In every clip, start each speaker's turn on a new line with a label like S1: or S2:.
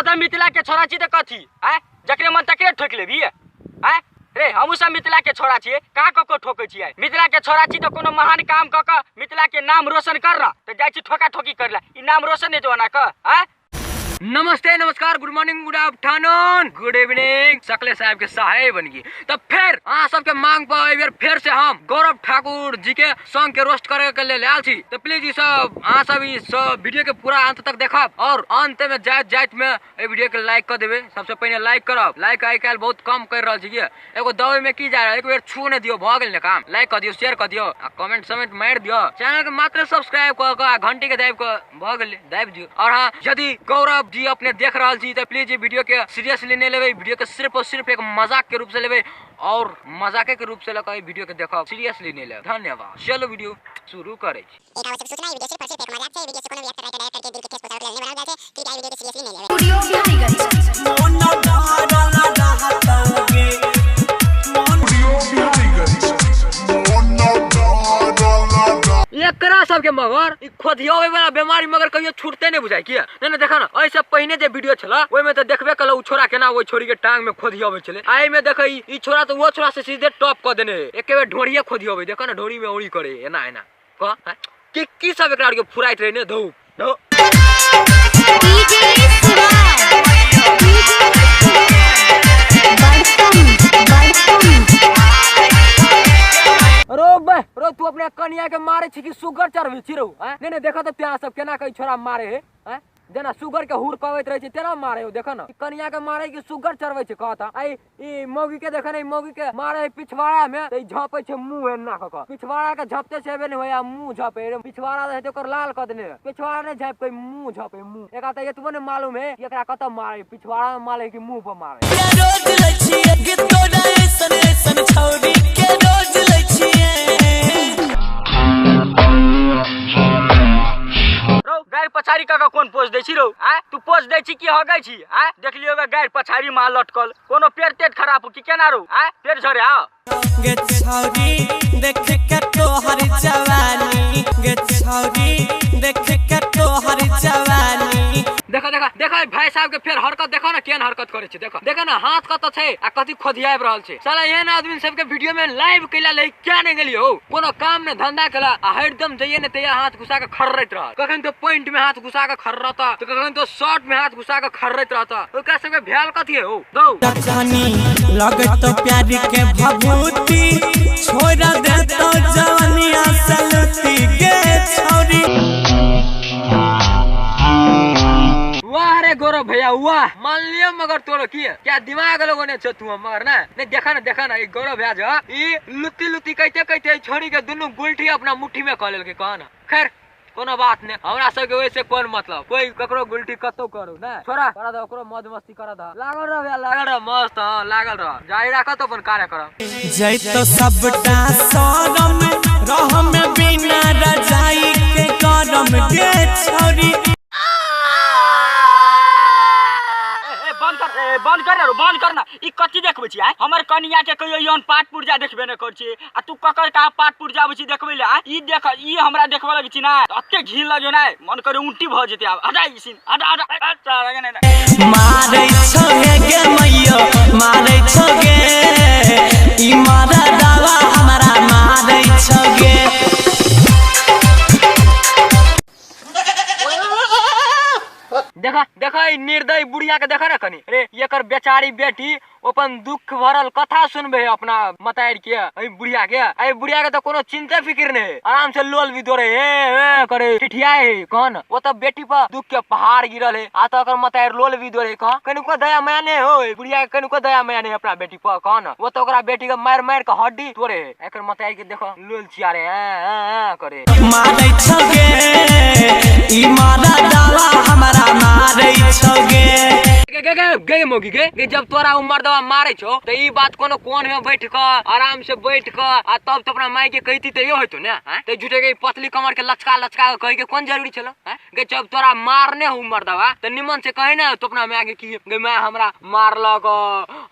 S1: हाँ तो मिथिला के छोरा छी तो कथी आय जकरे मन तकरे ठोक लेबी आय रे हमहू सब मिथिला के छोरा छियै कहाँ कको ठोकै छियै मिथिला के छोरा छी तो कोनो महान काम क के मिथिला के नाम रोशन कर न तो जाय छी ठोका ठोकी कर ला ई नाम रोशन नहीं तो ना क आय। नमस्ते नमस्कार good morning good afternoon good evening सकले साहब के सहाय बन गई। तो फिर अहाँ सबके मांग पर फिर से हम गौरव ठाकुर जी के सॉन्ग के रोस्ट करे के लिए आयल छी। तो प्लीज ई सब अहाँ सब ई सब वीडियो के पूरा अंत तक देखब और अंत में जाइत में ए वीडियो के लाइक कर देबे। सबसे पहले लाइक करब, लाइक आइ काल बहुत कम कर रहल छी। एगो दबाई में की जा रहा है, एक बेर छू ने दियो भ गेल ने काम। लाइक कर दियो, शेयर कर दियो आ कमेंट समेंट मार दियो। चैनल के मात्र सब्सक्राइब कर के घंटी के दाब के भ गेल दाब दियो। और हां यदि गौरव जी अपने देख रहा छी तो प्लीज ये वीडियो के सीरियसली नहीं लेवे, वीडियो के सिर्फ और सिर्फ एक मजाक के रूप से लेवे और मजाक के रूप से लेकर वीडियो के देखो, सीरियसली नहीं लेवे। धन्यवाद। चलो वीडियो शुरू करे।
S2: एक आवश्यक सूचना है, वीडियो सिर्फ और सिर्फ एक मजाक है। वीडियो से कोनो भी एक्टर राइटर करके दिल के ठेस पहुंचाने के लिए बनाया गया है। कृपया वीडियो को सीरियसली नहीं लेवे। वीडियो बिहारी गाइस मोन ना डाला रहताओगे मोन वीडियो बिहारी गाइस मोन ना डाला
S1: एकरा सबके मगर ई खोदियावे वाला बीमारी मगर कहियो छूटते नहीं बुझाई किया नहीं देखा ना। ऐसे पहले जे वीडियो छला ओय में तो देखबे कल उ छोरा केना ओय छोरी के टांग में खोदियावे चले। आई में देख ई छोरा तो वो छोरा से सीधे टॉप कर देने एके बेर ढोरिया खोदियावे देखो ना, ढोरी में ओड़ी करे एना एना क की सब एकरा के फुराइत रहे ने धौ धौ। डीजे रो तू अपने कन्या के मारे छी कि सुगर चढ़बी छी रो नहीं नहीं देखो तो प्यार सब केना कई छोरा मारे है जेना सुगर के हुर कहत रहे छी तेना मारे हो। देखो ना कन्या के मारे कि सुगर चढ़बै छै कहता आई ई मौगी के देखो ना मौगी के मारे पिछवाड़ा में त झपै छै मुंह एना क पिछवाड़ा के झपते छेबे नहीं होया मुंह झपे पिछवाड़ा रहे तो ओकर लाल क देने पिछवाड़ा ने झप के मुंह झपे मुंह एका त एतबो ने मालूम है एकरा कत मारे पिछवाड़ा में मारे कि मुंह पर मारे।
S3: रोज लै छी एक तोड़ा ऐसन ऐसन छौरी के रोज लै छी
S1: गाय पछाड़ी का कौन पोज दै छी रो तू पोज दै छी कि हगै छी देख लियो गाय पछाड़ी मां लटकल कोनो पेट तेट खराब कि केना रो पेट झरे आ
S3: गे छौरी देख के तोहर जवानी गे छौरी देख के तोहर जवानी।
S1: देखो देखो देखो भाई साहब के फिर हरकत देखो ना केन हरकत करे छै देखो देखो ना हाथ कत छै आ कथि खोदियाब रहल छै साला एहन आदमी सब के वीडियो में लाइव कैला ले क्या नहीं गेलियो कोनो काम ने धंधा केला आ हरदम जइए ने तैया हाथ घुसा के खर्रत रह कखन तो पॉइंट में हाथ घुसा के खर्रता तो कखन तो शॉट में हाथ घुसा के खर्रत रहता ओकरा सब के भ्याल कथि हो दो
S3: कहानी लगे तो प्यारी के भभूति छोड़ा दे तो जवानिया सलती गे छौरी।
S1: वाह रे गौरव भैया वाह मान लियो मगर तोरो की क्या दिमाग लोगों ने छ तू मगर ना नहीं देखा ना ये गौरव भैया जो ई लुत्ती लुत्ती कहते कहते छोरी के दोनों गुलठी अपना मुट्ठी में क लेल के कहना खैर कोनो बात ने हमरा सब के वैसे कोन मतलब कोई ककरो गुलठी कतो करू ना छोरा करा दो ओकरो मौज मस्ती करा द लागल रह भैया लागल रह मस्त हां लागल रह जाई राख तो अपन कार्य कर
S3: जई तो सबटा शरम रह में बिना रजाई के गरम गे छौरी।
S1: बंद करना ई कथि देखबै छी हमर कनिया के कहियो यन पाट पुर्जा देखबे न कर छी आ तू ककर का पाट पुर्जा आबै छी देखबै ले ई देख ई हमरा देखबा लगै छी ना अत्ते घिन लगे ना मन करे उल्टी भ जेते आब हटा ई सीन हटा
S3: मारै छगे गे मैयो मारै छगे ई मारा दावा हमरा मारै छगे।
S1: देखा देखा निर्दयी बुढ़िया के देखा ना कनी रे एकर बेचारी बेटी अपन दुख भरल कथा सुनबे अपना मतायर के ए बुढ़िया के तो कोनो चिंता फिक्र नहीं आराम से लोल भी दोरे ए करे ठिठियाए कौन वो तो बेटी पर दुख के पहाड़ गिरल है आ तो अगर मतायर लोल भी दोरे कह कनु को दया माया नहीं हो बुढ़िया के कनु को दया माया नहीं अपना बेटी पर कौन वो तो ओकरा बेटी के मार मार के हड्डी तोड़े एकर मतायर के देखो लोल चियारे करे
S3: मारै छगे ई मारा डाला हमरा मारै छगे
S1: गे मौगी के जब तोरा उम्र
S4: मर्दवा मारे छो तो ई बात कोनो कोन में बैठ के आराम से बैठ के आ तब तो अपना माई के कहती तो यो होतो ना ते झूठे के पतली कमर के लचका लचका कह के कौन जरूरी छलो गे जब तोरा मारने हूं मर्दवा तो निमन से कहे ना तो अपना माई के की गे मैं हमरा मारलक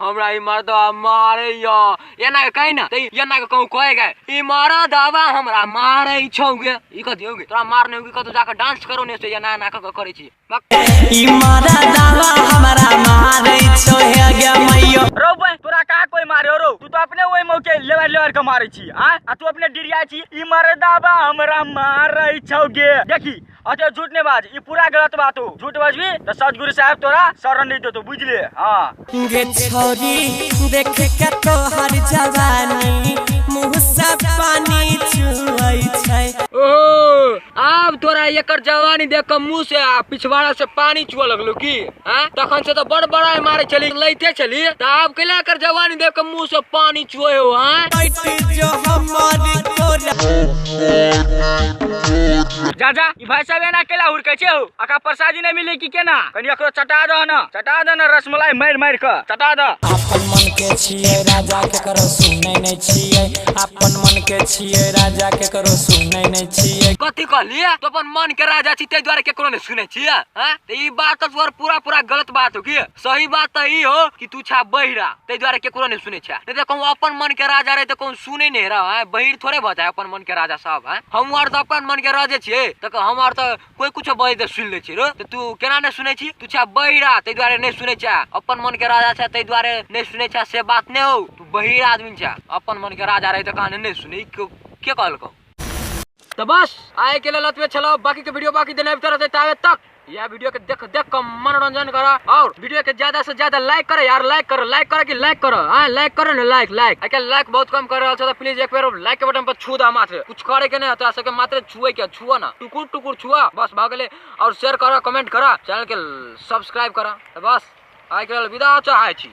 S4: हमरा ई मर्दवा मारे यो एना के कहे ना ते एना के कहू कहेगा ई मर्दवा हमरा मारे छौ गे ई क दियोगे तोरा मारने होगी क तो जाकर डांस करो ने से एना एना क करे छी
S3: ई मर्दवा हमरा मारे छौ हे गे मैयो
S1: रो बे तोरा कहा कोई मारे रो तू तो अपने ओइ मौके लेवर लेवर के मारे छी आ तू अपने डिरिया छी ई मर्दवा हमरा मारे छौ गे देखी अच्छा झूठ ने बाज ई पूरा गलत बात हो झूठ बजबी तो सतगुरु साहब तोरा शरण नहीं देतो बुझले हां
S3: गे छोरी देख के तोहर जवानी मुंह से पानी चुई छै
S4: ओहो अब तोरा एकर जवानी देख के मुंह से पिछवाड़ा से पानी चुआ लगलो की हां तखन से तो बड़ बड़ा मारे चली लइते चली त अब केला कर जवानी देख के मुंह से पानी चुए हो हां
S3: जो हमारी तोरा
S1: जा ई भाई साहब एना केला हुरकै छै हो आका प्रसादी नहीं मिले की केना कनी एकरो चटा द न रसमलाई मार मार के चटा द
S3: अपन मन के छिए राजा के करो सुनै नै छिए अपन मन के छिए राजा के करो सुनै नै छिए
S4: कथि कहलिए तो अपन मन के राजा छी ते द्वारा केकरो नै सुनै छिए हां त ई बात तो पूरा गलत बात हो की सही बात त ई हो कि तू छा बहिरा ते द्वारा केकरो नै सुनै छा नहीं तो कहूं अपन मन के राजा रहे तो कहूं सुनै नै रहा है बहिर थोड़े भ जाए अपन मन के राजा साहब है हम आर तो अपन मन के राजे छिए त हम आर तो कोई कुछ बज दे सुन ले छी रो त तू केना नै सुनै छी तू छा बहिरा ते द्वारा नै सुनै छा अपन मन के राजा छा ते द्वारा नै सुनै छा से बात नै हो तू बहिर आदमी छा अपन मन के राजा रहे त कहां नै सुनै के कहलको तो बस आए के लिए चलो बाकी के वीडियो बाकी देने तावे तक यह वीडियो के देख कर मनोरंजन करो और वीडियो के ज्यादा से ज्यादा लाइक करो यार लाइक करो कि लाइक करो हां लाइक करो ना लाइक बहुत कम कर रहल छ त प्लीज एक बार लाइक के बटन पर छू दा मात्र कुछ करे के नहीं तोरा सबके मात्र छुए के छुआ ना टुकुर छुआ बस भाग गेले और शेयर करो कमेंट करो चैनल के सब्सक्राइब करो बस आइ के लिए विदा चाहे छी।